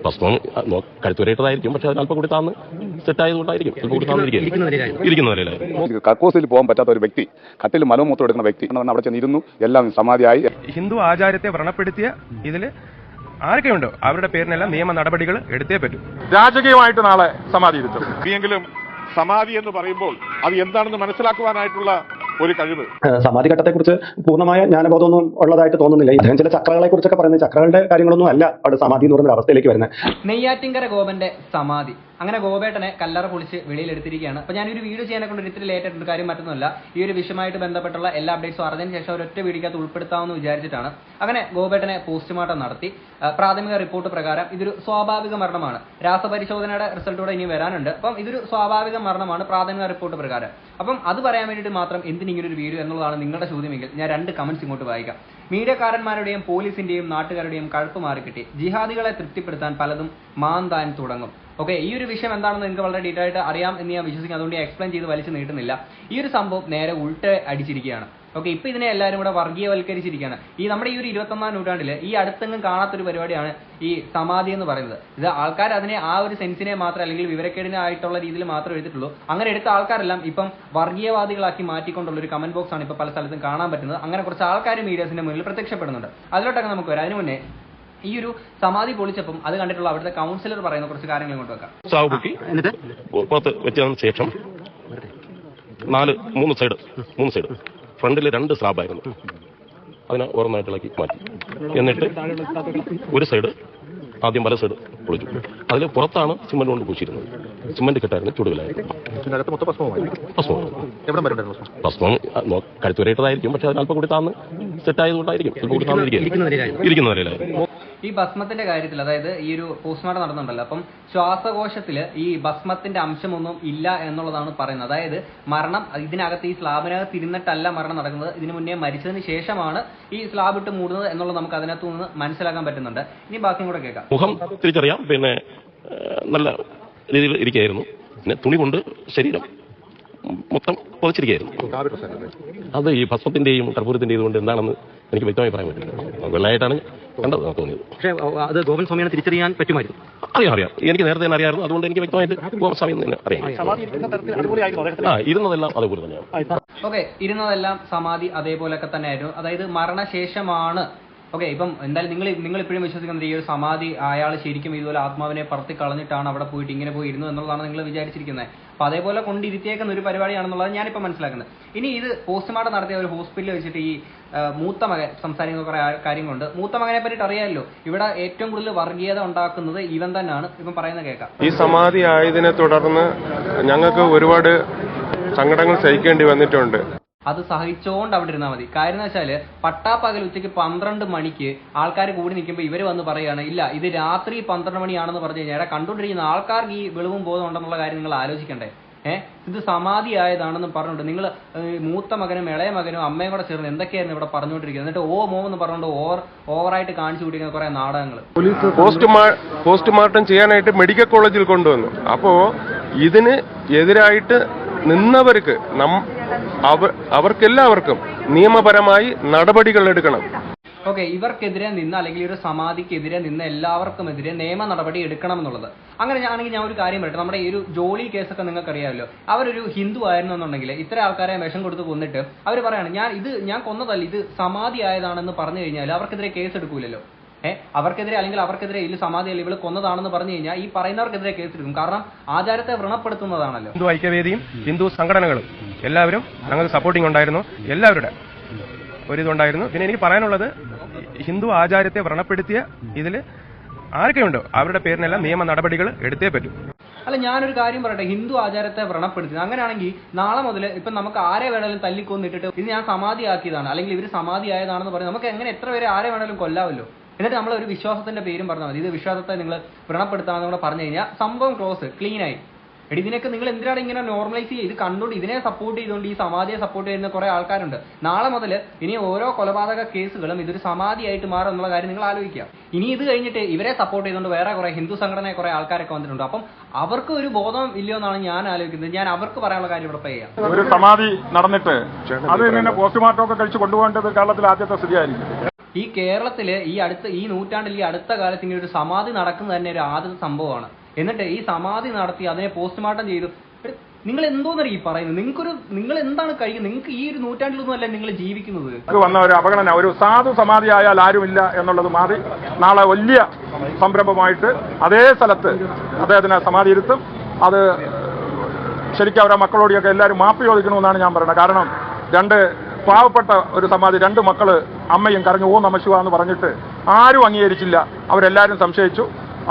പ്രശ്നം കഴുത്തുവരേറ്റതായിരിക്കും, പക്ഷെ അതിനല്പം കൂടി താന്ന് സെറ്റായതുകൊണ്ടായിരിക്കും ഇരിക്കുന്നവരിലായിരുന്നു. കക്കൂസിൽ പോകാൻ പറ്റാത്ത ഒരു വ്യക്തി, കട്ടിൽ മലമൂത്രം എടുക്കുന്ന വ്യക്തി അവിടെ ചെന്നിരുന്നു, എല്ലാം സമാധിയായി. ഹിന്ദു ആചാരത്തെ വ്രണപ്പെടുത്തിയ ഇതില് ആരൊക്കെയുണ്ടോ അവരുടെ പേരിനെല്ലാം നിയമ നടപടികൾ എടുത്തേ പറ്റൂ. രാജകീയമായിട്ട് നാളെ സമാധി ഇരുത്തും. എങ്കിലും സമാധി എന്ന് പറയുമ്പോൾ അത് എന്താണെന്ന് മനസ്സിലാക്കുവാനായിട്ടുള്ള ഒരു കഴിവ്. സമാധി ഘട്ടത്തെക്കുറിച്ച് പൂർണ്ണമായ ജ്ഞാനബോധമൊന്നും ഉള്ളതായിട്ട് തോന്നുന്നില്ല. ഇദ്ദേഹം ചില ചക്രകളെ കുറിച്ചൊക്കെ പറയുന്നത് ചക്രകളുടെ കാര്യങ്ങളൊന്നും അല്ല അവിടെ സമാധി എന്ന് പറയുന്ന അവസ്ഥയിലേക്ക് വരുന്നത്. നെയ്യാറ്റിങ്കര ഗോപന്റെ സമാധി, അങ്ങനെ ഗോപേട്ടനെ കല്ലറ പൊളിച്ച് വെളിയിലെടുത്തിരിക്കുകയാണ്. അപ്പോൾ ഞാനൊരു വീഡിയോ ചെയ്യാനെ കൊണ്ട് ഇത്തിരി ലേറ്റ് ആയിട്ടുണ്ട്. കാര്യം മറ്റൊന്നുമല്ല, ഈ ഒരു വിഷയമായിട്ട് ബന്ധപ്പെട്ടുള്ള എല്ലാ അപ്ഡേറ്റ്സും അറിഞ്ഞതിന് ശേഷം ഒരൊറ്റ വീഡിയോക്കകത്ത് ഉൾപ്പെടുത്താമെന്ന് വിചാരിച്ചിട്ടാണ്. അങ്ങനെ ഗോപേട്ടനെ പോസ്റ്റ്മോർട്ടം നടത്തി. പ്രാഥമിക റിപ്പോർട്ട് പ്രകാരം ഇതൊരു സ്വാഭാവിക മരണമാണ്. രാസപരിശോധനയുടെ റിസൾട്ടോടെ ഇനി വരാനുണ്ട്. അപ്പം ഇതൊരു സ്വാഭാവിക മരണമാണ് പ്രാഥമിക റിപ്പോർട്ട് പ്രകാരം. അപ്പം അത് പറയാൻ വേണ്ടിയിട്ട് മാത്രം എന്തിനിങ്ങനെ ഒരു വീഡിയോ എന്നുള്ളതാണ് നിങ്ങളുടെ ചോദ്യമെങ്കിൽ ഞാൻ 2 കമന്റ്സ് ഇങ്ങോട്ട് വായിക്കാം. മീഡിയക്കാരന്മാരുടെയും പോലീസിന്റെയും നാട്ടുകാരുടെയും കഴുപ്പ് മാറിക്കിട്ടി, ജിഹാദികളെ തൃപ്തിപ്പെടുത്താൻ പലതും മാന്താൻ തുടങ്ങും. ഓക്കെ, ഈ ഒരു വിഷയം എന്താണെന്ന് നിങ്ങൾക്ക് വളരെ ഡീറ്റെയിൽ ആയിട്ട് അറിയാം എന്ന് ഞാൻ വിശ്വസിക്കുന്നു. അതുകൊണ്ട് എക്സ്പ്ലെയിൻ ചെയ്ത് വലിച്ചു നീട്ടുന്നില്ല. ഈ ഒരു സംഭവം നേരെ ഉൾട്ട് അടിച്ചിരിക്കുകയാണ്. ഓക്കെ, ഇപ്പൊ ഇതിനെ എല്ലാവരും കൂടെ വർഗീയവൽക്കരിച്ചിരിക്കുകയാണ്. നമ്മുടെ ഈ ഒരു 21-ാം നൂറ്റാണ്ടിൽ ഈ അടുത്തെങ്ങും കാണാത്തൊരു പരിപാടിയാണ് ഈ സമാധി എന്ന് പറയുന്നത്. ഇത് ആൾക്കാർ അതിനെ ആ ഒരു സെൻസിനെ മാത്രം അല്ലെങ്കിൽ വിവരക്കേടിനായിട്ടുള്ള രീതിയിൽ മാത്രം എടുത്തിട്ടുള്ളൂ. അങ്ങനെ എടുത്ത ആൾക്കാരെല്ലാം ഇപ്പം വർഗീയവാദികളാക്കി മാറ്റിക്കൊണ്ടുള്ള ഒരു കമന്റ് ബോക്സ് ആണ് ഇപ്പൊ പല സ്ഥലത്തും കാണാൻ പറ്റുന്നത്. അങ്ങനെ കുറച്ച് ആൾക്കാർ മീഡിയസിന്റെ മുന്നിൽ പ്രത്യക്ഷപ്പെടുന്നുണ്ട്. അതിലോട്ടൊക്കെ നമുക്ക് വരാം. അതിനു മുന്നേ ഈ ഒരു സമാധി പൊളിച്ചപ്പം അത് കണ്ടിട്ടുള്ള അവിടുത്തെ കൗൺസിലർ പറയുന്ന കുറച്ച് കാര്യങ്ങൾ ഇങ്ങോട്ട് വെക്കാം. സാവുകുട്ടി പുറത്ത് വെച്ചതിന് ശേഷം 3 സൈഡ് ഫ്രണ്ടിൽ 2 സ്ലാബായിരുന്നു. അതിനെ ഓരോന്നായിട്ട് ഇളക്കി മാറ്റി. എന്നിട്ട് ഒരു സൈഡ് ആദ്യം വല സൈഡ് പൊളിച്ചു. അതിൽ പുറത്താണ് സിമന്റ് കൊണ്ട് പൂശിയിരുന്നത്. സിമന്റ് കെട്ടായിരുന്നു, ചുടുകലായിരുന്നു. ഭസ്മം കഴുത്തുവരേറ്റതായിരിക്കും, പക്ഷെ അതിനല്പം കൂടി താന്ന് സെറ്റായതുകൊണ്ടായിരിക്കും ഇരിക്കുന്നവരിലായിരുന്നു. ഈ ഭസ്മത്തിന്റെ കാര്യത്തിൽ, അതായത് ഈ ഒരു പോസ്റ്റ്മോർട്ടം നടന്നുണ്ടല്ലോ, അപ്പം ശ്വാസകോശത്തിൽ ഈ ഭസ്മത്തിന്റെ അംശമൊന്നും ഇല്ല എന്നുള്ളതാണ് പറയുന്നത്. അതായത് മരണം ഇതിനകത്ത് ഈ സ്ലാബിനകത്ത് ഇരുന്നിട്ടല്ല മരണം നടക്കുന്നത്. ഇതിനു മുന്നേ മരിച്ചതിന് ശേഷമാണ് ഈ സ്ലാബ് ഇട്ട് മൂടുന്നത് എന്നുള്ളത് നമുക്ക് അതിനകത്ത് നിന്ന് മനസ്സിലാക്കാൻ പറ്റുന്നുണ്ട്. ഇനി ബാക്കിയും കൂടെ കേൾക്കാം. മുഖം തിരിച്ചറിയാം, പിന്നെ നല്ല രീതിയിൽ ഇരിക്കുകയായിരുന്നു. പിന്നെ തുണി കൊണ്ട് ശരീരം മൊത്തം പൊതിച്ചിരിക്കുകയായിരുന്നു. അത് ഈ ഭസ്മത്തിന്റെയും കർപ്പൂരത്തിന്റെയും കൊണ്ട് എന്താണെന്ന് എനിക്ക് വ്യക്തമായി പറയാൻ പറ്റില്ല. വെള്ളമായിട്ടാണ് കണ്ടത് തോന്നിയത്. പക്ഷേ അത് ഗോപൻ സ്വാമിയെ തിരിച്ചറിയാൻ പറ്റുമായിരുന്നു. അറിയാം, എനിക്ക് നേരത്തെ തന്നെ അറിയാമായിരുന്നു. അതുകൊണ്ട് എനിക്ക് വ്യക്തമായിട്ട് ഗോപൻ സ്വാമി തന്നെ അറിയാം. ഇരുന്നതെല്ലാം അതേപോലെ തന്നെയാണ്. ഓക്കെ, ഇരുന്നതെല്ലാം സമാധി അതേപോലൊക്കെ തന്നെയായിരുന്നു. അതായത് മരണശേഷമാണ്. ഓക്കെ, ഇപ്പം എന്തായാലും നിങ്ങൾ ഇപ്പോഴും വിശ്വസിക്കുന്നത് ഈ ഒരു സമാധി അയാൾ ശരിക്കും ഇതുപോലെ ആത്മാവിനെ പറത്തി കളഞ്ഞിട്ടാണ് അവിടെ പോയിട്ട് ഇങ്ങനെ പോയി ഇരുന്നു എന്നുള്ളതാണ് നിങ്ങൾ വിചാരിച്ചിരിക്കുന്നത്. അപ്പൊ അതേപോലെ കൊണ്ടിരുത്തിയേക്കുന്ന ഒരു പരിപാടിയാണെന്നുള്ളത് ഞാനിപ്പോൾ മനസ്സിലാക്കുന്നത്. ഇനി ഇത് പോസ്റ്റ്മോർട്ടം നടത്തിയ ഒരു ഹോസ്പിറ്റലിൽ വെച്ചിട്ട് ഈ മൂത്ത മകൻ സംസാരിക്കുന്ന കുറെ കാര്യങ്ങളുണ്ട്. മൂത്ത മകനെ പറ്റിയിട്ട് അറിയാമല്ലോ, ഇവിടെ ഏറ്റവും കൂടുതൽ വർഗീയത ഉണ്ടാക്കുന്നത് ഇവൻ തന്നെയാണ്. ഇപ്പം പറയുന്നത് കേൾക്കാം. ഈ സമാധി ആയതിനെ തുടർന്ന് ഞങ്ങൾക്ക് ഒരുപാട് സങ്കടങ്ങൾ സഹിക്കേണ്ടി വന്നിട്ടുണ്ട്. അത് സഹിച്ചോണ്ട് അവിടെ ഇരുന്നാൽ മതി. കാര്യം എന്ന് വെച്ചാൽ പട്ടാപ്പകൽ ഉച്ചയ്ക്ക് 12 മണിക്ക് ആൾക്കാർ കൂടി നിൽക്കുമ്പോൾ ഇവർ വന്ന് പറയുകയാണ്, ഇല്ല ഇത് രാത്രി 12 മണിയാണെന്ന് പറഞ്ഞു കഴിഞ്ഞാൽ കണ്ടുകൊണ്ടിരിക്കുന്ന ആൾക്കാർക്ക് ഈ വെളിവും ബോധം ഉണ്ടെന്നുള്ള കാര്യം നിങ്ങൾ ആലോചിക്കണ്ടേ. ഇത് സമാധി ആയതാണെന്ന് പറഞ്ഞുകൊണ്ട് നിങ്ങൾ മൂത്ത മകനും ഇളയ മകനും അമ്മയും കൂടെ ചേർന്ന് എന്തൊക്കെയായിരുന്നു ഇവിടെ പറഞ്ഞുകൊണ്ടിരിക്കുന്നത്. എന്നിട്ട് എന്ന് പറഞ്ഞുകൊണ്ട് ഓവറായിട്ട് കാണിച്ചു കൂട്ടിക്കുന്ന കുറെ നാടകങ്ങൾ. പോസ്റ്റ്മോർട്ടം ചെയ്യാനായിട്ട് മെഡിക്കൽ കോളേജിൽ കൊണ്ടുവന്നു. അപ്പോ ഇതിന് എതിരായിട്ട് നിന്നവർക്ക് അവർക്കെല്ലാവർക്കും നിയമപരമായി നടപടികൾ എടുക്കണം. ഓക്കെ, ഇവർക്കെതിരെ നിന്ന് അല്ലെങ്കിൽ ഒരു സമാധിക്കെതിരെ നിന്ന് എല്ലാവർക്കുമെതിരെ നിയമ നടപടി എടുക്കണം എന്നുള്ളത്. അങ്ങനെ ആണെങ്കിൽ ഞാൻ ഒരു കാര്യം പറയട്ടെ. നമ്മുടെ ഈ ഒരു ജോളി കേസൊക്കെ നിങ്ങൾക്ക് അറിയാമല്ലോ. അവരൊരു ഹിന്ദു ആയിരുന്നു എന്നുണ്ടെങ്കിൽ ഇത്ര ആൾക്കാരെ വിഷം കൊടുത്ത് കൊന്നിട്ട് അവർ പറയാണ് ഞാൻ കൊന്നതല്ല, ഇത് സമാധി ആയതാണെന്ന് പറഞ്ഞു കഴിഞ്ഞാൽ അവർക്കെതിരെ കേസ് എടുക്കൂലല്ലോ. അവർക്കെതിരെ അല്ലെങ്കിൽ അവർക്കെതിരെ ഇതിൽ സമാധി അല്ല ഇവള് കൊന്നതാണെന്ന് പറഞ്ഞു കഴിഞ്ഞാൽ ഈ പറയുന്നവർക്കെതിരെ കേസെടുക്കും. കാരണം ആചാരത്തെ വ്രണപ്പെടുത്തുന്നതാണല്ലോ. ഹിന്ദു ഐക്യവേദിയും ഹിന്ദു സംഘടനകളും എല്ലാവരും ഞങ്ങൾക്ക് സപ്പോർട്ടിംഗ് ഉണ്ടായിരുന്നു. എല്ലാവരുടെ ഒരിതുണ്ടായിരുന്നു. പിന്നെ എനിക്ക് പറയാനുള്ളത്, ഹിന്ദു ആചാരത്തെ വ്രണപ്പെടുത്തിയ ഇതിൽ ആരൊക്കെയുണ്ടോ അവരുടെ പേരിനെല്ലാം നിയമ നടപടികൾ എടുത്തേ പറ്റൂ. അല്ല, ഞാനൊരു കാര്യം പറയട്ടെ, ഹിന്ദു ആചാരത്തെ വ്രണപ്പെടുത്തി അങ്ങനെയാണെങ്കിൽ നാളെ മുതൽ ഇപ്പം നമുക്ക് ആരെ വേണമെങ്കിലും തല്ലിക്കൊന്നിട്ടിട്ട് ഇത് ഞാൻ സമാധി ആക്കിയതാണ് അല്ലെങ്കിൽ ഇവർ സമാധി ആയതാണെന്ന് പറഞ്ഞ് നമുക്ക് എങ്ങനെ എത്ര പേരെ ആരെ വേണമെങ്കിലും കൊല്ലാമല്ലോ. എന്നിട്ട് നമ്മൾ ഒരു വിശ്വാസത്തിന്റെ പേരും പറഞ്ഞാൽ മതി. ഇത് വിശ്വാസത്തെ നിങ്ങൾ വ്രണപ്പെടുത്താമെന്ന് കൂടെ പറഞ്ഞു കഴിഞ്ഞാൽ സംഭവം ക്ലോസ് ആയി. ഇതിനൊക്കെ നിങ്ങൾ എന്തിനാണ് ഇങ്ങനെ നോർമലൈസ് ചെയ്യുക? ഇത് കണ്ടുകൊണ്ട് ഇതിനെ സപ്പോർട്ട് ചെയ്തുകൊണ്ട് ഈ സമാധിയെ സപ്പോർട്ട് ചെയ്യുന്ന കുറെ ആൾക്കാരുണ്ട്. നാളെ മുതൽ ഇനി ഓരോ കൊലപാതക കേസുകളും ഇതൊരു സമാധിയായിട്ട് മാറും എന്നുള്ള കാര്യം നിങ്ങൾ ആലോചിക്കുക. ഇനി ഇത് കഴിഞ്ഞിട്ട് ഇവരെ സപ്പോർട്ട് ചെയ്തുകൊണ്ട് വേറെ കുറെ ഹിന്ദു സംഘടനയെ കുറെ ആൾക്കാരൊക്കെ വന്നിട്ടുണ്ട്. അപ്പം അവർക്ക് ഒരു ബോധം ഇല്ലയോ എന്നാണ് ഞാൻ ആലോചിക്കുന്നത്. ഞാൻ അവർക്ക് പറയാനുള്ള കാര്യം ഇവിടെ ചെയ്യാം. ഒരു സമാധി നടന്നിട്ട് അത് പോസ്റ്റ്മോർട്ടം ഒക്കെ കഴിച്ച് കൊണ്ടുപോകേണ്ടത് കേരളത്തിൽ ആദ്യത്തെ സ്ഥിതിയായിരിക്കും. ഈ കേരളത്തില് ഈ നൂറ്റാണ്ടിൽ ഈ അടുത്ത കാലത്ത് ഇങ്ങനെ ഒരു സമാധി നടക്കുന്നത് തന്നെ ഒരു ആദ്യത്തെ സംഭവമാണ്. എന്നിട്ട് ഈ സമാധി നടത്തി അതിനെ പോസ്റ്റ്മോർട്ടം ചെയ്തു. നിങ്ങൾ എന്തോന്നറിയ ഈ പറയുന്നത്? നിങ്ങൾ എന്താണ് കഴിയുന്നത്? നിങ്ങൾക്ക് ഈ ഒരു നൂറ്റാണ്ടിലൊന്നും അല്ല നിങ്ങൾ ജീവിക്കുന്നത്. വന്ന ഒരു അവഗണന, ഒരു സാധു സമാധിയായാൽ ആരുമില്ല എന്നുള്ളത് മാറി നാളെ വലിയ സംരംഭമായിട്ട് അതേ സ്ഥലത്ത് അദ്ദേഹത്തിന് സമാധി ഇരുത്തും. അത് ശരിക്കും അവരുടെ മക്കളോടെയൊക്കെ എല്ലാവരും മാപ്പ് ചോദിക്കണമെന്നാണ് ഞാൻ പറയുന്നത്. കാരണം രണ്ട് പാവപ്പെട്ട ഒരു സമാധി, രണ്ട് മക്കള് അമ്മയും കരഞ്ഞു ഓ നമ ശിവ എന്ന് പറഞ്ഞിട്ട് ആരും അംഗീകരിച്ചില്ല. അവരെല്ലാവരും സംശയിച്ചു.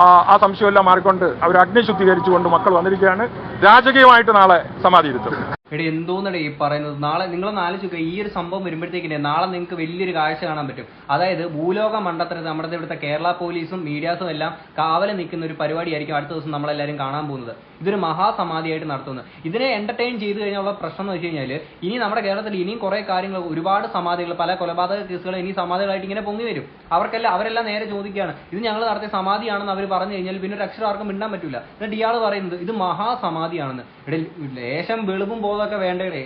ആ സംശയമെല്ലാം മാറിക്കൊണ്ട് അവർ അഗ്നി ശുദ്ധീകരിച്ചുകൊണ്ട് മക്കൾ വന്നിരിക്കുകയാണ്. രാജകീയമായിട്ട് നാളെ സമാധി ഇരുത്തും. എടി എന്തോന്നടേ ഈ പറയുന്നത്? നാളെ നിങ്ങളൊന്ന് ആലോചിക്കുക, ഈ ഒരു സംഭവം വരുമ്പോഴത്തേക്കില്ലേ നാളെ നിങ്ങൾക്ക് വലിയൊരു കാഴ്ച കാണാൻ പറ്റും. അതായത് ഭൂലോക മണ്ഡലത്തിൽ നമ്മുടെ ഇവിടുത്തെ കേരള പോലീസും മീഡിയാസും എല്ലാം കാവല് നിൽക്കുന്ന ഒരു പരിപാടിയായിരിക്കും അടുത്ത ദിവസം നമ്മളെല്ലാവരും കാണാൻ പോകുന്നത്. ഇതൊരു മഹാസമാധിയായിട്ട് നടത്തുന്നത്. ഇതിനെ എന്റർടൈൻ ചെയ്ത് കഴിഞ്ഞുള്ള പ്രശ്നം എന്ന് വെച്ച് കഴിഞ്ഞാൽ ഇനി നമ്മുടെ കേരളത്തിൽ ഇനിയും കുറെ കാര്യങ്ങൾ, ഒരുപാട് സമാധികൾ, പല കൊലപാതക കേസുകൾ ഇനി സമാധികളായിട്ട് ഇങ്ങനെ പൊങ്ങി വരും. അവരെല്ലാം നേരെ ചോദിക്കുകയാണ് ഇത് ഞങ്ങൾ നടത്തിയ സമാധിയാണെന്ന് അവർ പറഞ്ഞു കഴിഞ്ഞാൽ പിന്നെ ഒരു അക്ഷരം ആർക്കും മിണ്ടാൻ പറ്റില്ല. എന്നിട്ട് ഇയാൾ പറയുന്നത് ഇത് മഹാസമാധിയാണെന്ന്. ഇവിടെ ലേശം വെളുപ്പും ബോധമൊക്കെ വേണ്ടേ?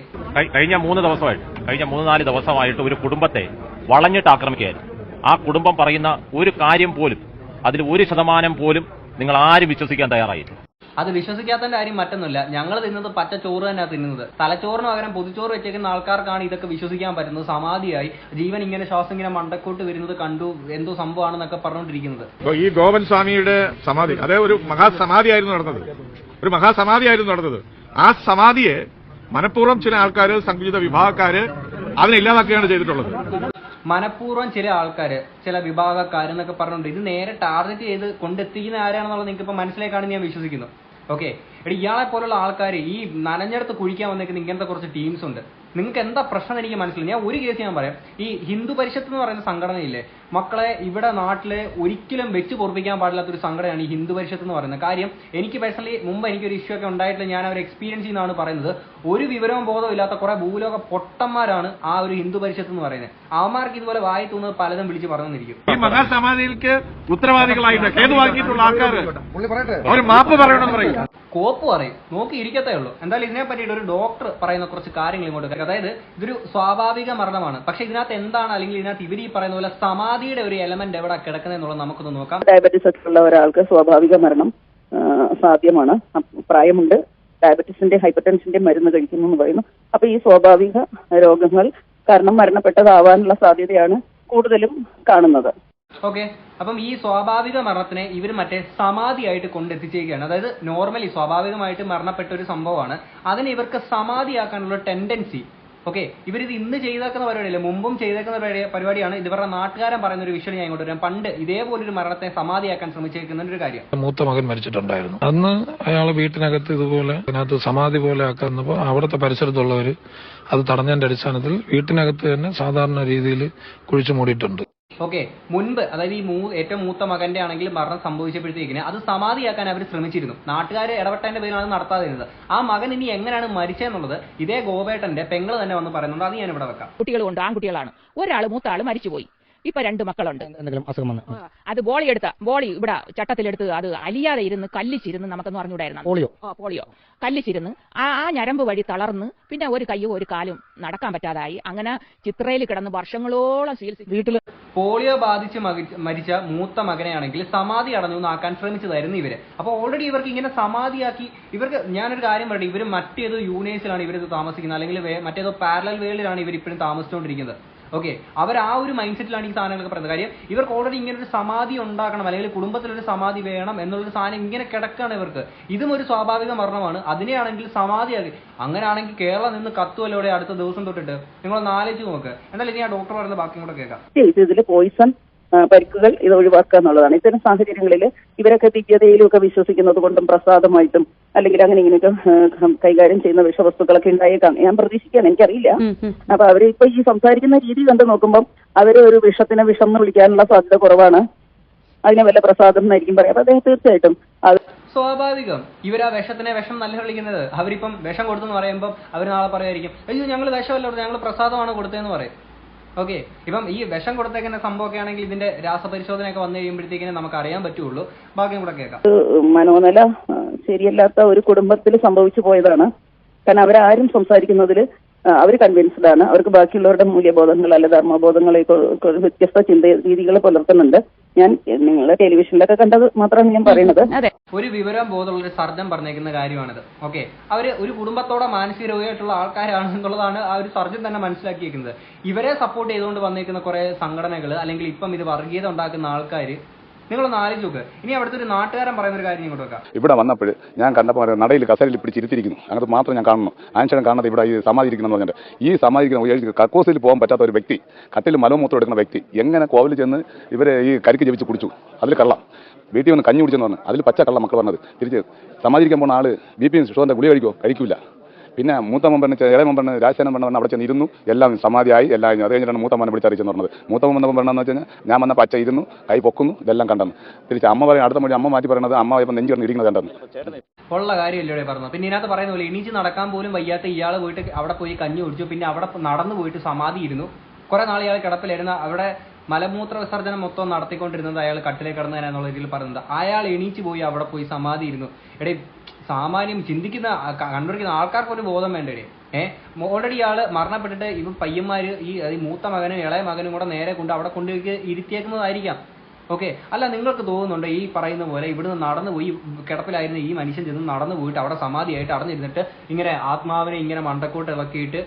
കഴിഞ്ഞ 3-4 ദിവസമായിട്ട് ഒരു കുടുംബത്തെ വളഞ്ഞിട്ട് ആക്രമിക്കുകയായിരുന്നു. ആ കുടുംബം പറയുന്ന ഒരു കാര്യം പോലും, അതിൽ 1% പോലും നിങ്ങൾ ആരും വിശ്വസിക്കാൻ തയ്യാറായില്ല. അത് വിശ്വസിക്കാത്തതിന്റെ കാര്യം മറ്റൊന്നുമില്ല. ഞങ്ങൾ തിന്നത് പച്ച ചോറ് തന്നെയാണ് തിന്നുന്നത്. തലച്ചോറിന് പകരം പൊതുച്ചോറ് വെച്ചേക്കുന്ന ആൾക്കാർക്കാണ് ഇതൊക്കെ വിശ്വസിക്കാൻ പറ്റുന്നത്. സമാധിയായി ജീവൻ ഇങ്ങനെ ശ്വാസം ഇങ്ങനെ മണ്ടക്കോട്ട് വരുന്നത് കണ്ടു, എന്തോ സംഭവമാണെന്നൊക്കെ പറഞ്ഞുകൊണ്ടിരിക്കുന്നത്. ഈ ഗോപൻ സ്വാമിയുടെ സമാധി അതേ ഒരു മഹാസമാധിയായിരുന്നു നടന്നത്. ആ സമാധിയെ മനഃപൂർവ്വം ചില ആൾക്കാർ, സംഘടിത വിഭാഗക്കാര് അതിനില്ലാതാക്കുകയാണ് ചെയ്തിട്ടുള്ളത്. മനഃപൂർവ്വം ചില ആൾക്കാര്, ചില വിഭാഗക്കാരെന്നൊക്കെ പറഞ്ഞുകൊണ്ട് ഇത് നേരെ ടാർഗറ്റ് ചെയ്ത് കൊണ്ടെത്തിക്കുന്ന ആരാണെന്നുള്ളത് നിങ്ങൾക്ക് ഇപ്പൊ മനസ്സിലേക്കാണെന്ന് ഞാൻ വിശ്വസിക്കുന്നു. ഓക്കെ, എടി ഇയാളെ പോലുള്ള ആൾക്കാർ ഈ നനഞ്ഞെടുത്ത് കുഴിക്കാൻ വന്നേക്കുന്ന ഇങ്ങനത്തെ കുറച്ച് ടീംസ് ഉണ്ട്. നിങ്ങൾക്ക് എന്താ പ്രശ്നം എനിക്ക് മനസ്സിലായി. ഞാൻ ഒരു കേസ് ഞാൻ പറയാം. ഈ ഹിന്ദു പരിഷത്ത് എന്ന് പറയുന്ന സംഘടനയില്ലേ, മക്കളെ ഇവിടെ നാട്ടിലെ ഒരിക്കലും വെച്ച് പൊറപ്പിക്കാൻ പാടില്ലാത്തൊരു സംഘടനയാണ് ഈ ഹിന്ദു പരിഷത്ത് എന്ന് പറയുന്നത്. കാര്യം എനിക്ക് പേഴ്സണലി മുമ്പ് എനിക്കൊരു ഇഷ്യൂ ഒക്കെ ഉണ്ടായിട്ടില്ല, ഞാൻ അവർ എക്സ്പീരിയൻസ് ചെയ്യുന്നതാണ് പറയുന്നത്. ഒരു വിവരവും ബോധവും ഇല്ലാത്ത കുറെ ഭൂലോക പൊട്ടന്മാരാണ് ആ ഒരു ഹിന്ദു പരിഷത്ത് എന്ന് പറയുന്നത്. അവന്മാർക്ക് ഇതുപോലെ വായി തോന്നുന്നത് പലതും വിളിച്ച് പറഞ്ഞിരിക്കും. ഈ മഹാസമാധിയിലേക്ക് ഉത്തരവാദികളായിട്ട് കേടുവാക്കിയിട്ടുള്ള ആൾക്കാർ അവർ മാപ്പ് പറയണമെന്ന് പറയും, കോപ്പ് പറയും, നോക്കി ഇരിക്കത്തേ ഉള്ളൂ. എന്തായാലും ഇതിനെ പറ്റിയിട്ട് ഒരു ഡോക്ടർ പറയുന്ന കുറച്ച് കാര്യങ്ങൾ ഇങ്ങോട്ട്. അതായത് ഇതൊരു സ്വാഭാവിക മരണമാണ്. പക്ഷെ ഇതിനകത്ത് എന്താണ്, അല്ലെങ്കിൽ ഇതിനകത്ത് ഇവർ ഈ പറയുന്ന പോലെ സമാധിയുടെ ഒരു എലമെന്റ് എവിടെ കിടക്കുന്നതെന്നുള്ളത് നമുക്കൊന്ന് നോക്കാം. ഡയബറ്റീസ് ഒക്കെ ഉള്ള ഒരാൾക്ക് സ്വാഭാവിക മരണം സാധ്യമാണ്. പ്രായമുണ്ട്, ഡയബറ്റീസിന്റെ ഹൈപ്പർടെൻഷന്റെ മരുന്ന് കഴിക്കുന്നു എന്ന് പറയുന്നു. അപ്പൊ ഈ സ്വാഭാവിക രോഗങ്ങൾ കാരണം മരണപ്പെട്ടതാവാനുള്ള സാധ്യതയാണ് കൂടുതലും കാണുന്നത്. ഓക്കെ, അപ്പം ഈ സ്വാഭാവിക മരണത്തിനെ ഇവർ മറ്റേ സമാധിയായിട്ട് കൊണ്ടെത്തിച്ചേക്കുകയാണ്. അതായത് നോർമലി സ്വാഭാവികമായിട്ട് മരണപ്പെട്ട ഒരു സംഭവമാണ്, അതിനെ ഇവർക്ക് സമാധിയാക്കാനുള്ള ടെൻഡൻസി. ഓക്കെ, ഇവരിത് ഇന്ന് ചെയ്തേക്കുന്ന പരിപാടിയല്ല, മുമ്പും ചെയ്തേക്കുന്ന പരിപാടിയാണ്. ഇത് ഇവരുടെ നാട്ടുകാരൻ പറയുന്ന ഒരു വിഷയം ഞാൻ ഇങ്ങോട്ട് വരാം. പണ്ട് ഇതേപോലൊരു മരണത്തെ സമാധിയാക്കാൻ ശ്രമിച്ചേക്കുന്ന ഒരു കാര്യം. മൂത്ത മകൻ മരിച്ചിട്ടുണ്ടായിരുന്നു. അന്ന് അയാൾ വീട്ടിനകത്ത് ഇതുപോലെ അതിനകത്ത് സമാധി പോലെ ആക്കുന്നപ്പോൾ അവിടുത്തെ പരിസരത്തുള്ളവർ അത് തടഞ്ഞതിന്റെ അടിസ്ഥാനത്തിൽ വീട്ടിനകത്ത് തന്നെ സാധാരണ രീതിയിൽ കുഴിച്ചു മൂടിയിട്ടുണ്ട്. ഓക്കെ, മുൻപ് അതായത് ഈ ഏറ്റവും മൂത്ത മകന്റെ ആണെങ്കിൽ മരണം സംഭവിച്ചപ്പോഴത്തേക്കിന് അത് സമാധിയാക്കാൻ അവർ ശ്രമിച്ചിരുന്നു. നാട്ടുകാർ ഇടപെട്ടതിന്റെ പേരിലാണ് നടത്താതിരുന്നത്. ആ മകൻ ഇനി എങ്ങനെയാണ് മരിച്ചതെന്നുള്ളത് ഇതേ ഗോപേട്ടന്റെ പെങ്ങൾ തന്നെ വന്ന് പറയുന്നുണ്ട്. അത് ഞാൻ ഇവിടെ വെക്കാം. കുട്ടികളുണ്ട്, ആൺകുട്ടികളാണ്. ഒരാൾ മൂത്ത ആള് മരിച്ചുപോയി. ഇപ്പൊ 2 മക്കളുണ്ട്. അത് ബോളി ഇവിടെ ചട്ടത്തിലെടുത്ത് അത് അലിയാതെ ഇരുന്ന് കല്ലിച്ചിരുന്ന് നമുക്കെന്ന് പറഞ്ഞുകൂടായിരുന്നു. പോളിയോ കല്ലിച്ചിരുന്ന് ആ ഞരമ്പ് വഴി തളർന്ന് പിന്നെ ഒരു കയ്യോ ഒരു കാലും നടക്കാൻ പറ്റാതായി. അങ്ങനെ ചിത്രയിൽ കിടന്ന് വർഷങ്ങളോളം വീട്ടിൽ പോളിയോ ബാധിച്ച് മരിച്ച മൂത്ത മകനെയാണെങ്കിൽ സമാധി അടഞ്ഞുന്നാക്കാൻ ശ്രമിച്ചതായിരുന്നു ഇവര്. അപ്പൊ ഓൾറെഡി ഇവർക്ക് ഇങ്ങനെ സമാധിയാക്കി ഇവർക്ക് ഞാനൊരു കാര്യം പറയട്ടെ, ഇവർ മറ്റേതോ യൂണിവേഴ്സിലാണ് ഇവരിത് താമസിക്കുന്നത്, അല്ലെങ്കിൽ മറ്റേതോ പാരലൽ വേൾഡിലാണ് ഇവർ ഇപ്പോഴും താമസിച്ചുകൊണ്ടിരിക്കുന്നത്. ഓക്കെ, അവർ ആ ഒരു മൈൻഡ് സെറ്റിലാണ് ഈ സാധനങ്ങളൊക്കെ പറയുന്നത്. കാര്യം ഇവർക്ക് ഓൾറെഡി ഇങ്ങനെ ഒരു സമാധി ഉണ്ടാക്കണം, അല്ലെങ്കിൽ കുടുംബത്തിലൊരു സമാധി വേണം എന്നുള്ളൊരു സാധനം ഇങ്ങനെ കിടക്കുകയാണ് ഇവർക്ക്. ഇതും ഒരു സ്വാഭാവിക മരണമാണ്. അതിനെയാണെങ്കിൽ സമാധിയാക്കി. അങ്ങനെയാണെങ്കിൽ കേരളം നിന്ന് കത്തുവല്ലോടെ അടുത്ത ദിവസം തൊട്ടിട്ട്. നിങ്ങളൊന്ന് ആലോചിച്ച് നോക്ക്. എന്തായാലും ഇനി ആ ഡോക്ടർ പറയുന്ന ബാക്കിയും കൂടെ കേൾക്കാം. ഇതിൽ പോയിസൺ പരിക്കുകൾ ഇത് ഒഴിവാക്കുക എന്നുള്ളതാണ്. ഇത്തരം സാഹചര്യങ്ങളിൽ ഇവരൊക്കെ ദിവ്യതയിലും ഒക്കെ വിശ്വസിക്കുന്നത് കൊണ്ടും പ്രസാദമായിട്ടും അല്ലെങ്കിൽ അങ്ങനെ ഇങ്ങനെയൊക്കെ കൈകാര്യം ചെയ്യുന്ന വിഷവസ്തുക്കളൊക്കെ ഉണ്ടായേക്കാം. ഞാൻ പ്രതീക്ഷിക്കാൻ എനിക്കറിയില്ല. അപ്പൊ അവര് ഇപ്പൊ ഈ സംസാരിക്കുന്ന രീതി കണ്ടു നോക്കുമ്പോൾ അവര് ഒരു വിഷത്തിനെ വിഷം എന്ന് വിളിക്കാനുള്ള സാധ്യത കുറവാണ്. അതിനെ വല്ല പ്രസാദം എന്നായിരിക്കും പറയാം. അപ്പൊ അദ്ദേഹം തീർച്ചയായിട്ടും അത് സ്വാഭാവികം. ഇവർ ആ വിഷത്തിനെ വിഷം നല്ല വിളിക്കുന്നത്. അവരിപ്പം വിഷം കൊടുത്തെന്ന് പറയുമ്പോൾ അവർ നാളെ പറയായിരിക്കും അയ്യോ ഞങ്ങൾ വിഷമല്ല കൊടുത്തത്, ഞങ്ങൾ പ്രസാദമാണ് കൊടുത്തതെന്ന് പറയും. ഓക്കെ, ഇപ്പം ഈ വിഷം കൊടുത്തേക്കുന്ന സംഭവമൊക്കെ ആണെങ്കിൽ ഇതിന്റെ രാസപരിശോധനയൊക്കെ വന്നു കഴിയുമ്പോഴത്തേക്കിനെ നമുക്ക് അറിയാൻ പറ്റുള്ളൂ. ബാക്കിയും കൂടെ കേൾക്കാം. മനോനില ശരിയല്ലാത്ത ഒരു കുടുംബത്തിൽ സംഭവിച്ചു പോയതാണ്. കാരണം അവരാരും സംസാരിക്കുന്നതിൽ അവർ കൺവിൻസ്ഡ് ആണ്. അവർക്ക് ബാക്കിയുള്ളവരുടെ മൂല്യബോധങ്ങൾ അല്ലെ ധർമ്മബോധങ്ങളെ വ്യത്യസ്ത ചിന്ത രീതികൾ പുലർത്തുന്നുണ്ട്. ഞാൻ നിങ്ങളെ ടെലിവിഷനിലൊക്കെ കണ്ടത് മാത്രമാണ് ഞാൻ പറയുന്നത്. ഒരു വിവരം ബോധമുള്ള ഒരു സർജൻ പറഞ്ഞേക്കുന്ന കാര്യമാണിത്. ഓക്കെ, അവര് ഒരു കുടുംബത്തോടെ മാനസിക രോഗിയായിട്ടുള്ള ആൾക്കാരാണെന്നുള്ളതാണ് ആ ഒരു സർജൻ തന്നെ മനസ്സിലാക്കിയിരിക്കുന്നത്. ഇവരെ സപ്പോർട്ട് ചെയ്തുകൊണ്ട് വന്നേക്കുന്ന കുറെ സംഘടനകൾ അല്ലെങ്കിൽ ഇപ്പം ഇത് വർഗീയത ഉണ്ടാക്കുന്ന ആൾക്കാർ, നിങ്ങളൊന്ന് ആലോചിച്ച് നോക്ക്. ഇനി അവിടുത്തെ ഒരു നാട്ടുകാരൻ പറയുന്ന ഒരു കാര്യം ഇങ്ങോട്ട് വെക്കാം. ഇവിടെ വന്നപ്പോൾ ഞാൻ കണ്ടപ്പോൾ നടയിൽ കസേരയിൽ പിടിച്ചിരുത്തിയിരിക്കുന്നു. അങ്ങനത്തെ മാത്രം ഞാൻ കാണുന്നു. ആൻഷണം കാണുന്നത് ഇവിടെ ഈ സമാധിയിരിക്കണം എന്ന് പറഞ്ഞിട്ട് ഈ സമാധിക്കുന്ന കക്കൂസിൽ പോകാൻ പറ്റാത്ത ഒരു വ്യക്തി, കട്ടിൽ മലമൂത്രം എടുക്കുന്ന വ്യക്തി എങ്ങനെ കോവിൽ ചെന്ന് ഇവരെ ഈ കരിക്ക് ജപിച്ച് കുടിച്ചു? അതിൽ കള്ളം. വീട്ടിൽ വന്ന് കഞ്ഞി കുടിച്ചെന്ന് പറഞ്ഞു. അതിൽ പച്ച കള്ളം മക്കൾ പറഞ്ഞത്. തിരിച്ച് സമാധിക്കാൻ പോകുന്ന ആള് BP ഷുഗറിന്റെ ഗുളി കഴിക്കൂല. പിന്നെ മൂത്തമ്മൻ പറഞ്ഞ ഇളയമ്മൻ പറഞ്ഞ രാജസേനം പറഞ്ഞ അവിടെ ചെന്ന് ഇരുന്നു. എല്ലാം സമാധിയായി എല്ലാം. അത് കഴിഞ്ഞിട്ടാണ് മൂത്തമ്മനെ വിളിച്ചറിയിച്ചെന്ന് പറഞ്ഞത്. മൂത്തമ്മൻ പറഞ്ഞതെന്ന് വെച്ച് കഴിഞ്ഞാൽ ഞാൻ വന്ന പച്ച ഇരുന്നു, കൈ പൊക്കുന്നു, ഇതെല്ലാം കണ്ടെന്ന്. തിരിച്ച് അമ്മ പറയും, അടുത്ത മൊഴി അമ്മ മാറ്റി പറയുന്നത് അമ്മ ഇപ്പം നെഞ്ചു ഇരിക്കുന്നത് കണ്ടെന്ന്. ഉള്ള കാര്യമല്ലേ പറഞ്ഞത്. പിന്നെ ഇതിനകത്ത് പറയുന്ന പോലെ എണീച്ച് നടക്കാൻ പോലും വയ്യാത്ത ഇയാൾ പോയിട്ട് അവിടെ പോയി കഞ്ഞി കുടിച്ചു. പിന്നെ അവിടെ നടന്നു പോയിട്ട് സമാധി ഇരുന്നു. കുറെ നാൾ ഇയാൾ കിടപ്പിലായിരുന്നു. അവിടെ മലമൂത്ര വിസർജനം മൊത്തം നടത്തിക്കൊണ്ടിരുന്നത് അയാൾ കട്ടിലേക്ക് കിടന്നതിനാന്നുള്ള രീതിയിൽ പറയുന്നത്. അയാൾ എണീച്ച് പോയി അവിടെ പോയി സമാധി ഇരുന്നു. എടേ, സാമാന്യം ചിന്തിക്കുന്ന കണ്ടുപിടിക്കുന്ന ആൾക്കാർക്ക് ഒരു ബോധം വേണ്ടേ? ഓൾറെഡി ഇയാള് മരണപ്പെട്ടിട്ട് ഇവ പയ്യന്മാര് ഈ മൂത്ത മകനും ഇളയ മകനും കൂടെ നേരെ കൊണ്ട് അവിടെ കൊണ്ട് ഇരുത്തിയേക്കുന്നതായിരിക്കാം. ഓക്കെ, അല്ല നിങ്ങൾക്ക് തോന്നുന്നുണ്ട് ഈ പറയുന്ന പോലെ ഇവിടുന്ന് നടന്നു പോയി കിടപ്പിലായിരുന്ന ഈ മനുഷ്യൻ ചെന്ന് നടന്നു പോയിട്ട് അവിടെ സമാധിയായിട്ട് അടഞ്ഞിരുന്നിട്ട് ഇങ്ങനെ ആത്മാവിനെ ഇങ്ങനെ മണ്ടക്കോട്ട് ഇളക്കിയിട്ട്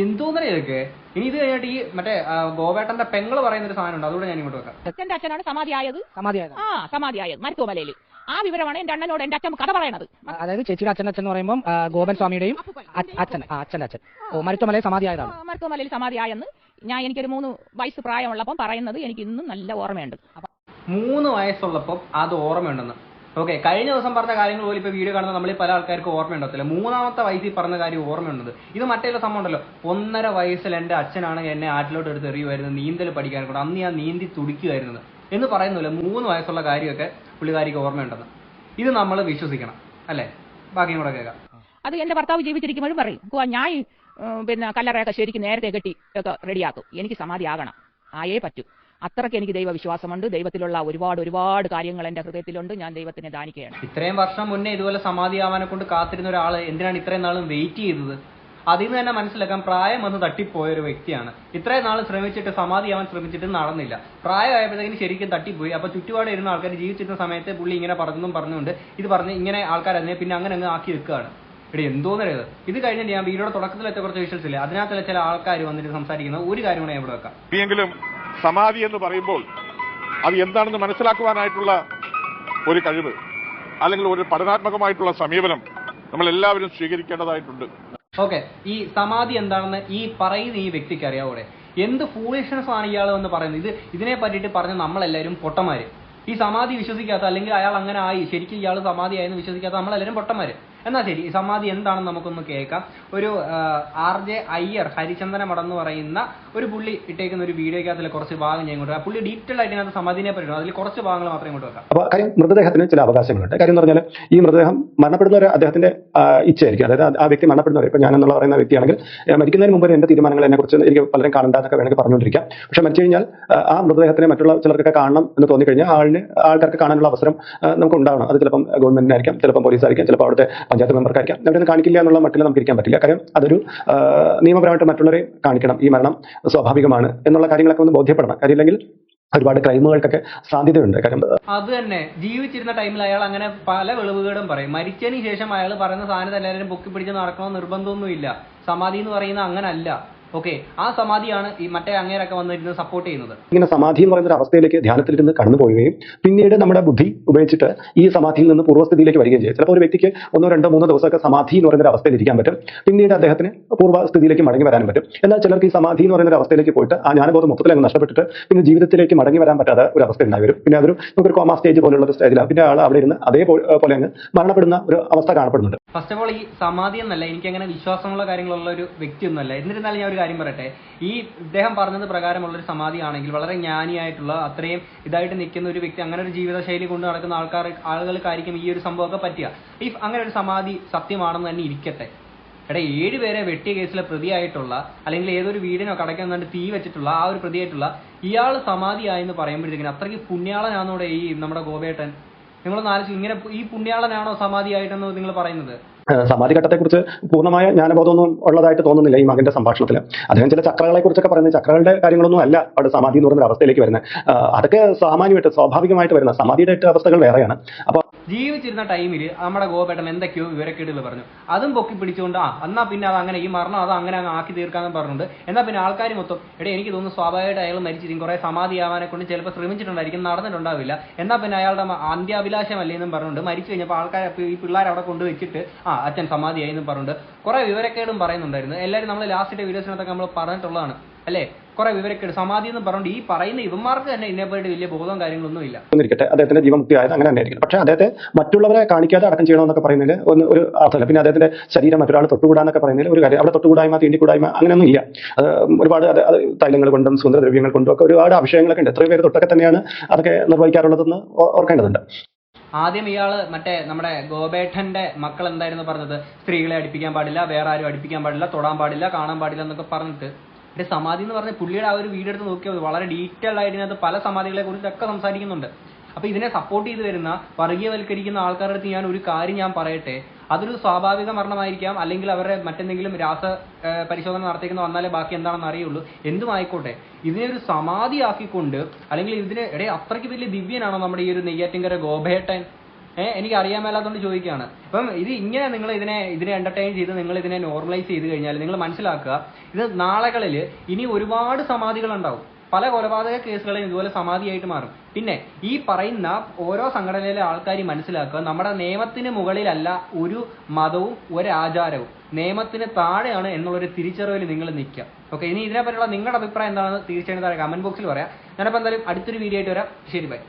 എന്തോന്നേ ഇതൊക്കെ? ഇനി ഇത് കഴിഞ്ഞിട്ട് ഈ മറ്റേ ഗോവേട്ടന്റെ പെങ്ങള് പറയുന്ന ഒരു സാധനം ഉണ്ട്, അതുകൂടെ ഞാൻ ഇങ്ങോട്ട് വെക്കാം. എന്റെ അച്ഛനാണ് സമാധിയായത് മരുത്തോമലയിൽ. ആ വിവരമാണ് എന്റെ അണ്ണനോട് എന്റെ അച്ഛൻ കഥ പറയണത്. അതായത് ചേച്ചിയുടെ അച്ഛൻ എന്ന് പറയുമ്പോൾ ഗോപൻ സ്വാമിയുടെയും അച്ഛൻ മരുത്തോമലയിൽ സമാധിയായതാണ്. മരുത്തോമലയിൽ സമാധിയായെന്ന് എനിക്കൊരു 3 വയസ്സ് പ്രായമുള്ളപ്പം പറയുന്നത് എനിക്ക് ഇന്നും നല്ല ഓർമ്മയുണ്ട്. 3 വയസ്സുള്ളപ്പം അത് ഓർമ്മയുണ്ടെന്ന്. ഓക്കെ, കഴിഞ്ഞ ദിവസം പറഞ്ഞ കാര്യങ്ങൾ പോലും ഇപ്പൊ വീഡിയോ കാണുന്ന നമ്മൾ പല ആൾക്കാർക്ക് ഓർമ്മയുണ്ടാകത്തില്ല. 3ാമത്തെ വയസ്സിൽ പറഞ്ഞ കാര്യം ഓർമ്മയുണ്ടത്. ഇത് മറ്റേ സംഭവം ഉണ്ടല്ലോ, 1.5 വയസ്സിൽ എന്റെ അച്ഛനാണ് എന്നെ ആറ്റിലോട്ട് എടുത്ത് എറിയുമായിരുന്നു നീന്തൽ പഠിക്കാൻ കൂടെ. അന്ന് ഞാൻ നീന്തി തുടിക്കുമായിരുന്നത് എന്ന് പറയുന്നില്ല. 3 വയസ്സുള്ള കാര്യമൊക്കെ പുള്ളിക്കാരിക്ക് ഓർമ്മയുണ്ടെന്ന്. ഇത് നമ്മൾ വിശ്വസിക്കണം അല്ലേ? ബാക്കിയും കൂടെ കേൾക്കാം. അത് എന്റെ ഭർത്താവ് ജീവിച്ചിരിക്കുമ്പോഴും പറയും, ഞാൻ പിന്നെ കല്ലറയൊക്കെ ശരിക്കും നേരത്തെ കെട്ടി ഒക്കെ റെഡിയാക്കും. എനിക്ക് സമാധി ആകണം, ആയേ പറ്റൂ. അത്രയ്ക്ക് എനിക്ക് ദൈവവിശ്വാസമുണ്ട്. ദൈവത്തിലുള്ള ഒരുപാട് കാര്യങ്ങൾ എന്റെ ഹൃദയത്തിലുണ്ട്. ഞാൻ ദൈവത്തിനെ ദാനിക്കുകയാണ്. ഇത്രയും വർഷം മുന്നേ ഇതുപോലെ സമാധിയാവാനെ കൊണ്ട് കാത്തിരുന്ന ഒരാൾ എന്തിനാണ് ഇത്രയും നാളും വെയിറ്റ് ചെയ്തത്? അതിൽ നിന്ന് തന്നെ മനസ്സിലാക്കാൻ പ്രായം വന്ന് തട്ടിപ്പോയ ഒരു വ്യക്തിയാണ്. ഇത്രയും നാൾ ശ്രമിച്ചിട്ട് സമാധിയാവാൻ ശ്രമിച്ചിട്ട് നടന്നില്ല. പ്രായമായപ്പോഴത്തേക്കും ശരിക്കും തട്ടിപ്പോയി. അപ്പൊ ചുറ്റുപാട് ഇരുന്ന ആൾക്കാർ ജീവിച്ചിരുന്ന സമയത്ത് പുള്ളി ഇങ്ങനെ പറഞ്ഞുകൊണ്ട് ഇത് പറഞ്ഞ് ഇങ്ങനെ ആൾക്കാർ അതിനെ പിന്നെ അങ്ങനെ ആക്കി വെക്കുകയാണ്. ഇവിടെ എന്തോന്നറിയത്. ഇത് കഴിഞ്ഞിട്ട് ഞാൻ വീഡിയോയുടെ തുടക്കത്തിലത്തെ കുറച്ച് വിഷ്വൽസ് ഇല്ലേ, അതിനകത്തുള്ള ചില ആൾക്കാർ വന്നിട്ട് സംസാരിക്കുന്ന ഒരു കാര്യം കൂടെ ഞാൻ ഇവിടെ വെക്കാം. എങ്കിലും സമാധി എന്ന് പറയുമ്പോൾ അത് എന്താണെന്ന് മനസ്സിലാക്കുവാനായിട്ടുള്ള ഒരു കഴിവ് അല്ലെങ്കിൽ ഒരു പഠനാത്മകമായിട്ടുള്ള സമീപനം നമ്മൾ എല്ലാവരും സ്വീകരിക്കേണ്ടതായിട്ടുണ്ട്. ഓക്കെ, ഈ സമാധി എന്താണെന്ന് ഈ പറയുന്ന ഈ വ്യക്തിക്ക് അറിയാവൂടെ? എന്ത് ഫൂളിഷ്നെസ് ആണ് ഇയാൾ എന്ന് പറയുന്നത്. ഇതിനെ പറ്റിയിട്ട് പറഞ്ഞ നമ്മളെല്ലാവരും പൊട്ടന്മാര്. ഈ സമാധി വിശ്വസിക്കാത്ത, അല്ലെങ്കിൽ അയാൾ അങ്ങനെ ആയി ശരിക്കും ഇയാൾ സമാധി ആയെന്ന് വിശ്വസിക്കാത്ത നമ്മളെല്ലാവരും പൊട്ടന്മാര്. എന്നാൽ ശരി, ഈ സമാധി എന്താണെന്ന് നമുക്കൊന്ന് കേൾക്കാം. ഒരു RJ അയ്യർ ഹരിചന്ദന മഠം എന്ന് പറയുന്ന ഒരു പുള്ളി ഇട്ടേക്കുന്ന ഒരു വീഡിയോക്കകത്തിലെ കുറച്ച് ഭാഗം ഞാൻ ഇങ്ങോട്ട്. പുള്ളി ഡീറ്റെയിൽ ആയിട്ട് ഇതിനകത്ത് സമാധിനെ പറ്റും, അതിൽ കുറച്ച് ഭാഗങ്ങൾ മാത്രം ഇങ്ങോട്ട് വെക്കാം. അപ്പോൾ കാര്യം, മൃതദേഹത്തിന് ചില അവകാശങ്ങളുണ്ട്. കാര്യം എന്ന് പറഞ്ഞാൽ ഈ മൃതദേഹം മരണപ്പെടുന്നവർ അദ്ദേഹത്തിന്റെ ഇച്ഛയായിരിക്കും. അതായത് ആ വ്യക്തി മരണപ്പെടുന്നവർ, ഇപ്പൊ ഞാൻ എന്നുള്ള പറയുന്ന വ്യക്തിയാണെങ്കിൽ മരിക്കുന്നതിന് മുമ്പ് എന്റെ തീരുമാനങ്ങൾ എന്നെ കുറിച്ച് എനിക്ക് പലരും കാണണ്ടെന്നൊക്കെ വേണമെങ്കിൽ പറഞ്ഞുകൊണ്ടിരിക്കാം. പക്ഷെ മരിച്ചു കഴിഞ്ഞാൽ ആ മൃതദേഹത്തിനെ മറ്റുള്ള ചിലർക്കൊക്കെ കാണണം എന്ന് തോന്നിക്കഴിഞ്ഞാൽ ആൾക്കാർക്ക് കാണാനുള്ള അവസരം നമുക്ക് ഉണ്ടാവണം. അത് ചിലപ്പം ഗവൺമെന്റിനായിരിക്കാം, ചിലപ്പം പോലീസായിരിക്കാം, ചിലപ്പോൾ അവിടുത്തെ പഞ്ചായത്ത് മെമ്പർക്കായിരിക്കാം. അവരൊന്നും കാണിക്കില്ല എന്നുള്ള മട്ടിൽ നമുക്ക് ഇരിക്കാൻ പറ്റില്ല. കാര്യം അതൊരു നിയമപരമായിട്ട് മറ്റുള്ളവരെ കാണിക്കണം. ഈ മരണം സ്വാഭാവികമാണ് എന്നുള്ള കാര്യങ്ങളൊക്കെ ഒന്ന് ബോധ്യപ്പെടണം. കാര്യമില്ലെങ്കിൽ ഒരുപാട് ക്രൈമുകൾക്കൊക്കെ സാധ്യതയുണ്ട്. കാര്യം അത് തന്നെ, ജീവിച്ചിരുന്ന ടൈമിൽ അയാൾ അങ്ങനെ പല വെളിവുകളും പറയും. മരിച്ചതിന് ശേഷം അയാൾ പറയുന്ന സാധനത്തെ എല്ലാവരും പൊക്കി പിടിച്ച് നടക്കണമെന്ന് നിർബന്ധമൊന്നുമില്ല. സമാധി എന്ന് പറയുന്ന അങ്ങനല്ല. ഓക്കെ, ആ സമാധിയാണ് ഈ മറ്റേ അങ്ങേരൊക്കെ വന്നിരുന്ന് സപ്പോർട്ട് ചെയ്യുന്നത്. ഇങ്ങനെ സമാധി എന്ന് പറയുന്ന ഒരു അവസ്ഥയിലേക്ക് ധ്യാനത്തിലിരുന്ന് കടന്നു പോവുകയും പിന്നീട് നമ്മുടെ ബുദ്ധി ഉപയോഗിച്ചിട്ട് ഈ സമാധിയിൽ നിന്ന് പൂർവ്വസ്ഥിതിയിലേക്ക് വരികയും ചെയ്യും. ചിലപ്പോൾ ഒരു വ്യക്തിക്ക് 1, 2, 3 ദിവസമൊക്കെ സമാധി എന്ന് പറയുന്ന ഒരു അവസ്ഥയിൽ ഇരിക്കാൻ പറ്റും. പിന്നീട് അദ്ദേഹത്തിന് പൂർവ്വസ്ഥിതിയിലേക്ക് മടങ്ങി വരാനും പറ്റും. എന്നാൽ ചിലർക്ക് ഈ സമാധി എന്ന് പറയുന്ന ഒരു അവസ്ഥയിലേക്ക് പോയിട്ട് ആ ജ്ഞാനബോധം മൊത്തത്തിൽ അങ്ങ് നഷ്ടപ്പെട്ടിട്ട് പിന്നെ ജീവിതത്തിലേക്ക് മടങ്ങി വരാൻ പറ്റാത്ത ഒരു അവസ്ഥ ഉണ്ടായി വരും. പിന്നെ അതൊരു നമുക്കൊരു കോമാ സ്റ്റേജ് പോലുള്ള ഒരു സ്റ്റേജിലാണ്. പിന്നെ ആൾ അവിടെ ഇരുന്ന് അതേപോലെ അങ്ങ് മരണപ്പെടുന്ന ഒരു അവസ്ഥ കാണപ്പെടുന്നുണ്ട്. ഫസ്റ്റ് ഓഫ് ഓൾ, ഈ സമാധി എന്നല്ല, എനിക്ക് അങ്ങനെ വിശ്വാസമുള്ള കാര്യങ്ങളുള്ള ഒരു വ്യക്തിയൊന്നുമല്ല. എന്നിരുന്നാലും ഞാൻ ഒരു കാര്യം പറയട്ടെ, ഈ ഇദ്ദേഹം പറഞ്ഞത് പ്രകാരമുള്ള ഒരു സമാധി ആണെങ്കിൽ വളരെ ജ്ഞാനിയായിട്ടുള്ള അത്രയും ഇതായിട്ട് നിൽക്കുന്ന ഒരു വ്യക്തി, അങ്ങനെ ഒരു ജീവിതശൈലി കൊണ്ട് നടക്കുന്ന ആളുകൾക്കായിരിക്കും ഈ ഒരു സംഭവമൊക്കെ പറ്റുക. ഈ അങ്ങനെ ഒരു സമാധി സത്യമാണെന്ന് തന്നെ ഇരിക്കട്ടെ. 7 പേരെ വെട്ടിയ കേസിലെ പ്രതിയായിട്ടുള്ള, അല്ലെങ്കിൽ ഏതൊരു വീടിനോ കടയ്ക്കോ കണ്ട് തീ വെച്ചിട്ടുള്ള ആ ഒരു പ്രതിയായിട്ടുള്ള ഇയാൾ സമാധിയായെന്ന് പറയുമ്പോഴത്തേക്കിനും അത്രയ്ക്ക് പുണ്യാളനാണോടെ ഈ നമ്മുടെ ഗോപേട്ടൻ? നിങ്ങളൊന്ന് ആലോചിച്ച്, ഇങ്ങനെ ഈ പുണ്യാളനാണോ സമാധിയായിട്ടെന്ന് നിങ്ങൾ പറയുന്നത്? സമാധി ഘട്ടത്തെക്കുറിച്ച് പൂർണ്ണമായ ജ്ഞാനബോധമൊന്നും ഉള്ളതായിട്ട് തോന്നുന്നില്ല ഈ മകന്റെ സംഭാഷണത്തിൽ. അദ്ദേഹം ചില ചക്രകളെ കുറിച്ചൊക്കെ പറയുന്നത് ചക്രകളുടെ കാര്യങ്ങളൊന്നും അല്ല അവിടെ സമാധി എന്ന് പറയുന്ന അവസ്ഥയിലേക്ക് വരുന്നത്. അതൊക്കെ സാമാന്യമായിട്ട് സ്വാഭാവികമായിട്ട് വരുന്ന സമാധിയുടെ അവസ്ഥകൾ വേറെയാണ്. അപ്പോൾ ജീവിച്ചിരുന്ന ടൈമിൽ നമ്മുടെ ഗോപേട്ടൻ എന്തൊക്കെയോ വിവരക്കേടുകൾ പറഞ്ഞു, അതും പൊക്കി പിടിച്ചുകൊണ്ട് എന്നാ പിന്നെ അത് അങ്ങനെ ഈ മരണം അത് അങ്ങനെ അങ്ങ് ആക്കി തീർക്കാന്ന് പറഞ്ഞുകൊണ്ട് എന്നാൽ പിന്നെ ആൾക്കാർ മൊത്തം എനിക്ക് തോന്നുന്നു സ്വാഭാവികമായിട്ട് അയാൾ മരിച്ചിരിക്കും, കുറെ സമാധിയാവാനെ കൊണ്ട് ചിലപ്പോൾ ശ്രമിച്ചിട്ടുണ്ടായിരിക്കും, നടന്നിട്ടുണ്ടാവില്ല, എന്നാൽ പിന്നെ അയാളുടെ അന്ത്യാഭിലാഷമല്ലേ എന്നും പറഞ്ഞുകൊണ്ട് മരിച്ചു കഴിഞ്ഞപ്പോൾ ആൾക്കാർ ഈ പിള്ളേർ അവിടെ കൊണ്ടുവച്ചിട്ട് അച്ഛൻ സമാധിയായി എന്നും പറഞ്ഞുകൊണ്ട് കുറെ വിവരക്കേടും പറയുന്നുണ്ടായിരുന്നു. എല്ലാവരും നമ്മൾ ലാസ്റ്റ് വീഡിയോസിനകത്തൊക്കെ നമ്മൾ പറഞ്ഞിട്ടുള്ളതാണ് അല്ലേ, കുറെ വിവരക്കേട് സമാധി എന്ന് പറഞ്ഞുകൊണ്ട് ഈ പറയുന്ന ഇവന്മാർക്ക് തന്നെ ഇതിനെപ്പറ്റി വലിയ ബോധവും കാര്യങ്ങളൊന്നും ഇല്ല. അദ്ദേഹത്തിന്റെ ജീവമുക്തിയായത് അങ്ങനെ തന്നെ ആയിരിക്കും. പക്ഷേ അദ്ദേഹത്തെ മറ്റുള്ളവരെ കാണിക്കാതെ അടക്കം ചെയ്യണമെന്നൊക്കെ പറയുന്നതിൽ ഒരു അർത്ഥമില്ല. പിന്നെ അദ്ദേഹത്തിന്റെ ശരീരം മറ്റൊരാൾ തൊട്ടുകൂടാന്നൊക്കെ പറയുന്നതിൽ ഒരു കാര്യം, അവിടെ തൊട്ടുകൂടായ്മ തീണ്ടിക്കൂടായ്മ അങ്ങനെയൊന്നും ഇല്ല. ഒരുപാട് തൈലങ്ങൾ കൊണ്ടും സുഗന്ധദ്രവ്യങ്ങൾ കൊണ്ടും ഒക്കെ ഒരുപാട് അഭിഷേകങ്ങളൊക്കെ ഉണ്ട്. എത്രയോ പേര് തൊട്ടൊക്കെ തന്നെയാണ് അതൊക്കെ നിർവഹിക്കാറുള്ളതെന്ന് ഓർക്കേണ്ടതുണ്ട്. ആദ്യം ഇയാള് നമ്മുടെ ഗോപേട്ടന്റെ മക്കൾ എന്തായിരുന്നു പറഞ്ഞത്, സ്ത്രീകളെ അടുപ്പിക്കാൻ പാടില്ല, വേറെ ആരും അടുപ്പിക്കാൻ പാടില്ല, തൊടാൻ പാടില്ല, കാണാൻ പാടില്ല എന്നൊക്കെ പറഞ്ഞിട്ട് സമാധി എന്ന് പറഞ്ഞ പുള്ളിയുടെ ആ ഒരു വീഡിയോ എടുത്ത് നോക്കിയാൽ വളരെ ഡീറ്റെയിൽ ആയിട്ട് ഇതിനകത്ത് പല സമാധികളെ കുറിച്ചൊക്കെ സംസാരിക്കുന്നുണ്ട്. അപ്പൊ ഇതിനെ സപ്പോർട്ട് ചെയ്ത് വരുന്ന വർഗീയവൽക്കരിക്കുന്ന ആൾക്കാരുടെ അടുത്ത് ഞാൻ ഒരു കാര്യം ഞാൻ പറയട്ടെ, അതൊരു സ്വാഭാവിക മരണമായിരിക്കാം, അല്ലെങ്കിൽ അവരുടെ മറ്റെന്തെങ്കിലും രാസ പരിശോധന നടത്തിക്കുന്ന വന്നാലേ ബാക്കി എന്താണെന്ന് അറിയുള്ളൂ, എന്തും ആയിക്കോട്ടെ. ഇതിനെ ഒരു സമാധിയാക്കിക്കൊണ്ട് അല്ലെങ്കിൽ ഇതിനെ അത്രയ്ക്ക് വലിയ ദിവ്യനാണോ നമ്മുടെ ഈ ഒരു നെയ്യാറ്റിൻകര ഗോപേട്ടൻ? എനിക്ക് അറിയാൻ മേലാത്തോണ്ട് ചോദിക്കുകയാണ്. അപ്പം ഇത് ഇങ്ങനെ നിങ്ങൾ ഇതിനെ എന്റർടൈൻ ചെയ്ത് നിങ്ങൾ ഇതിനെ നോർമലൈസ് ചെയ്ത് കഴിഞ്ഞാൽ നിങ്ങൾ മനസ്സിലാക്കുക, ഇത് നാളുകളിൽ ഇനി ഒരുപാട് സമാധികൾ ഉണ്ടാവും. പല കൊലപാതക കേസുകളും ഇതുപോലെ സമാധിയായിട്ട് മാറും. പിന്നെ ഈ പറയുന്ന ഓരോ സംഘടനയിലെ ആൾക്കാർ മനസ്സിലാക്കുക, നമ്മുടെ നിയമത്തിന് മുകളിലല്ല ഒരു മതവും ഒരാചാരവും, നിയമത്തിന് താഴെയാണ് എന്നുള്ളൊരു തിരിച്ചറിവിൽ നിങ്ങൾ നിൽക്കുക. ഓക്കെ, ഇനി ഇതിനെപ്പറ്റിയുള്ള നിങ്ങളുടെ അഭിപ്രായം എന്താണെന്ന് തീർച്ചയായും താഴെ കമന്റ് ബോക്സിൽ പറയാം. ഞാനപ്പോൾ എന്തായാലും അടുത്തൊരു വീഡിയോ ആയിട്ട് വരാം. ശരി, ബൈ.